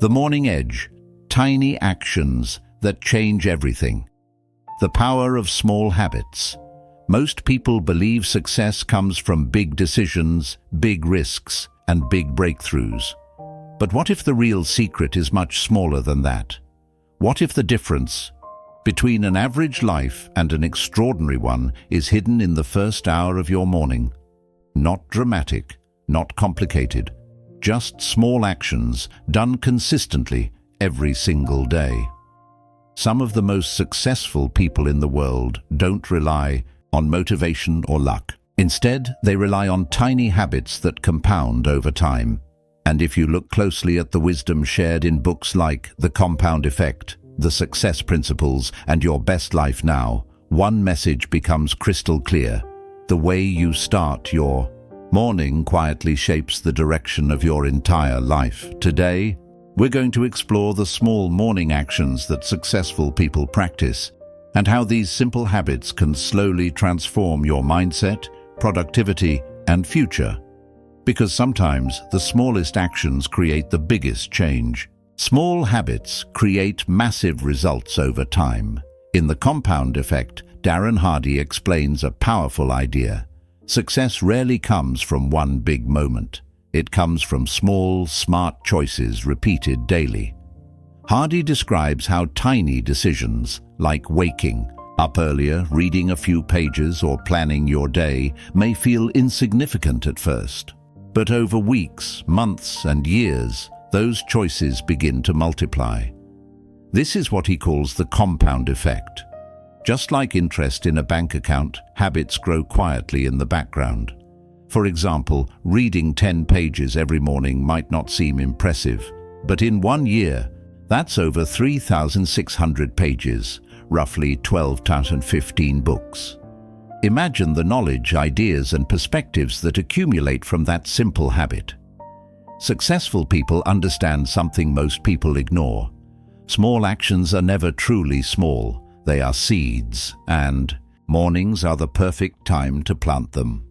The morning edge, tiny actions that change everything. The power of small habits. Most people believe success comes from big decisions, big risks, and big breakthroughs. But what if the real secret is much smaller than that? What if the difference between an average life and an extraordinary one is hidden in the first hour of your morning? Not dramatic, not complicated, just small actions done consistently every single day. Some of the most successful people in the world don't rely on motivation or luck. Instead, they rely on tiny habits that compound over time. And if you look closely at the wisdom shared in books like The Compound Effect, The Success Principles, and Your Best Life Now, one message becomes crystal clear. The way you start your morning quietly shapes the direction of your entire life. Today, we're going to explore the small morning actions that successful people practice and how these simple habits can slowly transform your mindset, productivity, and future. Because sometimes the smallest actions create the biggest change. Small habits create massive results over time. In The Compound Effect, Darren Hardy explains a powerful idea. Success rarely comes from one big moment. It comes from small, smart choices repeated daily. Hardy describes how tiny decisions, like waking up earlier, reading a few pages, or planning your day, may feel insignificant at first. But over weeks, months, and years, those choices begin to multiply. This is what he calls the compound effect. Just like interest in a bank account, habits grow quietly in the background. For example, reading 10 pages every morning might not seem impressive, but in 1 year, that's over 3,600 pages, roughly 12,015 books. Imagine the knowledge, ideas, and perspectives that accumulate from that simple habit. Successful people understand something most people ignore. Small actions are never truly small. They are seeds, and mornings are the perfect time to plant them.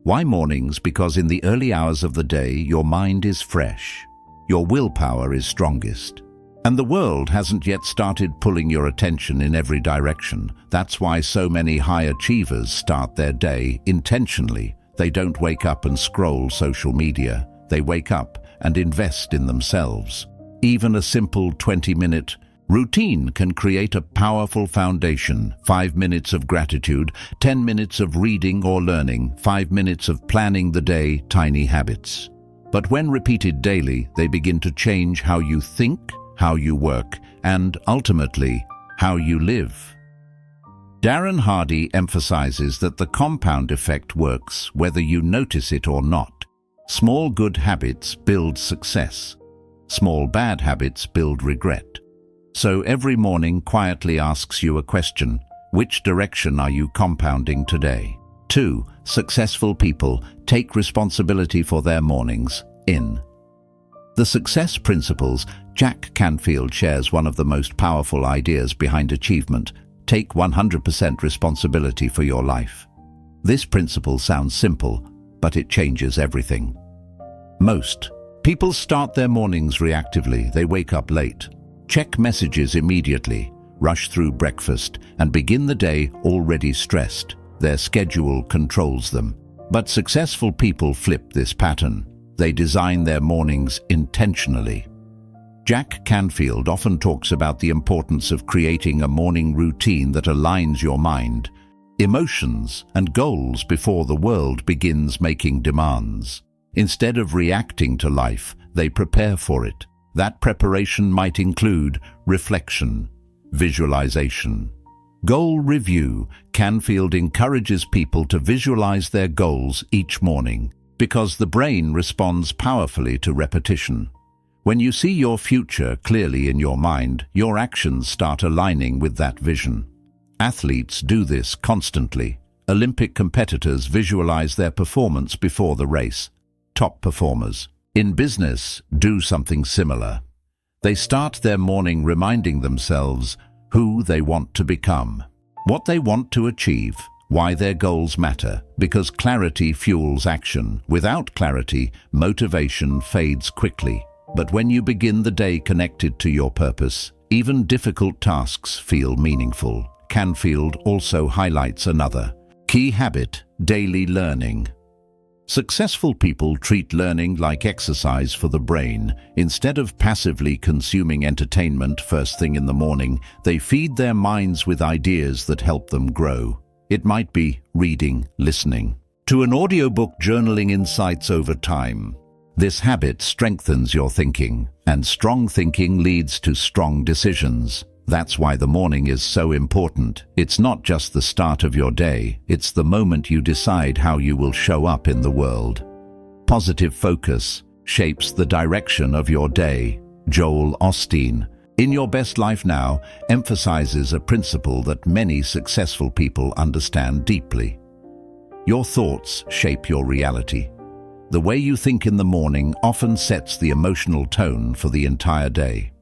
Why mornings? Because in the early hours of the day, your mind is fresh. Your willpower is strongest. And the world hasn't yet started pulling your attention in every direction. That's why so many high achievers start their day intentionally. They don't wake up and scroll social media. They wake up and invest in themselves. Even a simple 20-minute routine can create a powerful foundation. 5 minutes of gratitude, 10 minutes of reading or learning, 5 minutes of planning the day, tiny habits. But when repeated daily, they begin to change how you think, how you work, and ultimately, how you live. Darren Hardy emphasizes that the compound effect works whether you notice it or not. Small good habits build success. Small bad habits build regret. So every morning quietly asks you a question: which direction are you compounding today? 2. Successful people take responsibility for their mornings. In The Success Principles, Jack Canfield shares one of the most powerful ideas behind achievement: take 100% responsibility for your life. This principle sounds simple, but it changes everything. Most people start their mornings reactively. They wake up late, check messages immediately, rush through breakfast, and begin the day already stressed. Their schedule controls them. But successful people flip this pattern. They design their mornings intentionally. Jack Canfield often talks about the importance of creating a morning routine that aligns your mind, emotions, and goals before the world begins making demands. Instead of reacting to life, they prepare for it. That preparation might include reflection, visualization, goal review. Canfield encourages people to visualize their goals each morning because the brain responds powerfully to repetition. When you see your future clearly in your mind, your actions start aligning with that vision. Athletes do this constantly. Olympic competitors visualize their performance before the race. Top performers in business do something similar. They start their morning reminding themselves who they want to become, what they want to achieve, why their goals matter, because clarity fuels action. Without clarity, motivation fades quickly. But when you begin the day connected to your purpose, even difficult tasks feel meaningful. Canfield also highlights another key habit: daily learning. Successful people treat learning like exercise for the brain. Instead of passively consuming entertainment first thing in the morning, they feed their minds with ideas that help them grow. It might be reading, listening to an audiobook, journaling insights over time. This habit strengthens your thinking, and strong thinking leads to strong decisions. That's why the morning is so important. It's not just the start of your day, it's the moment you decide how you will show up in the world. Positive focus shapes the direction of your day. Joel Osteen, In Your Best Life Now, emphasizes a principle that many successful people understand deeply. Your thoughts shape your reality. The way you think in the morning often sets the emotional tone for the entire day.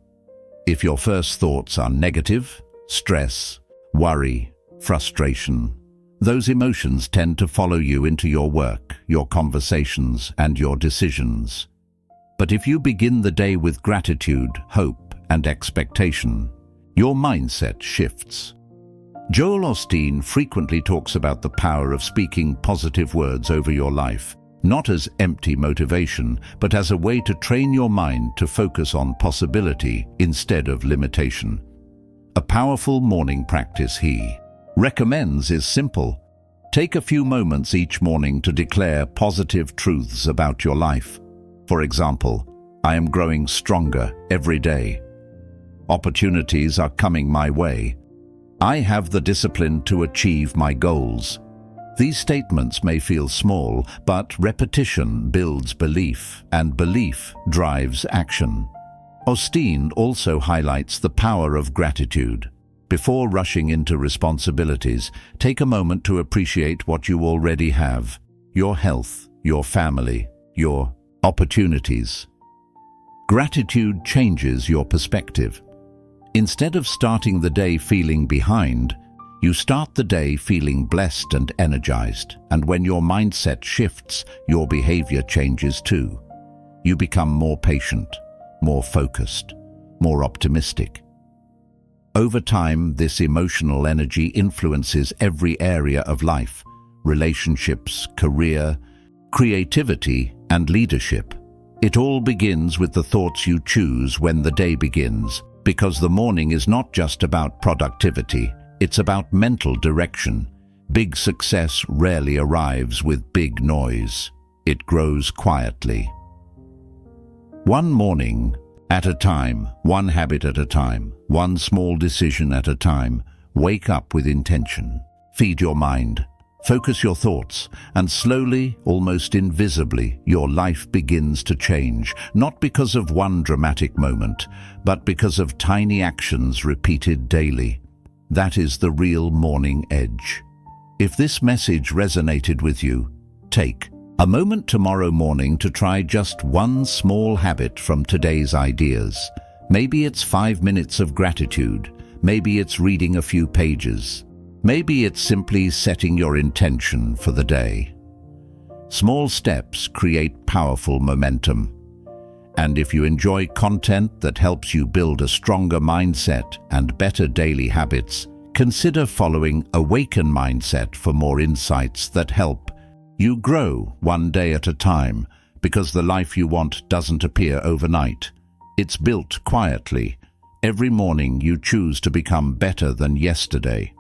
If your first thoughts are negative, stress, worry, frustration, those emotions tend to follow you into your work, your conversations, and your decisions. But if you begin the day with gratitude, hope, and expectation, your mindset shifts. Joel Osteen frequently talks about the power of speaking positive words over your life, not as empty motivation, but as a way to train your mind to focus on possibility instead of limitation. A powerful morning practice he recommends is simple. Take a few moments each morning to declare positive truths about your life. For example, I am growing stronger every day. Opportunities are coming my way. I have the discipline to achieve my goals. These statements may feel small, but repetition builds belief, and belief drives action. Osteen also highlights the power of gratitude. Before rushing into responsibilities, take a moment to appreciate what you already have: your health, your family, your opportunities. Gratitude changes your perspective. Instead of starting the day feeling behind, you start the day feeling blessed and energized, and when your mindset shifts, your behavior changes too. You become more patient, more focused, more optimistic. Over time, this emotional energy influences every area of life: relationships, career, creativity, and leadership. It all begins with the thoughts you choose when the day begins, because the morning is not just about productivity. It's about mental direction. Big success rarely arrives with big noise. It grows quietly. One morning at a time, one habit at a time, one small decision at a time. Wake up with intention. Feed your mind. Focus your thoughts, and slowly, almost invisibly, your life begins to change, not because of one dramatic moment, but because of tiny actions repeated daily. That is the real morning edge. If this message resonated with you, take a moment tomorrow morning to try just one small habit from today's ideas. Maybe it's 5 minutes of gratitude. Maybe it's reading a few pages. Maybe it's simply setting your intention for the day. Small steps create powerful momentum. And if you enjoy content that helps you build a stronger mindset and better daily habits, consider following Awaken Mindset for more insights that help you grow one day at a time, because the life you want doesn't appear overnight. It's built quietly. Every morning you choose to become better than yesterday.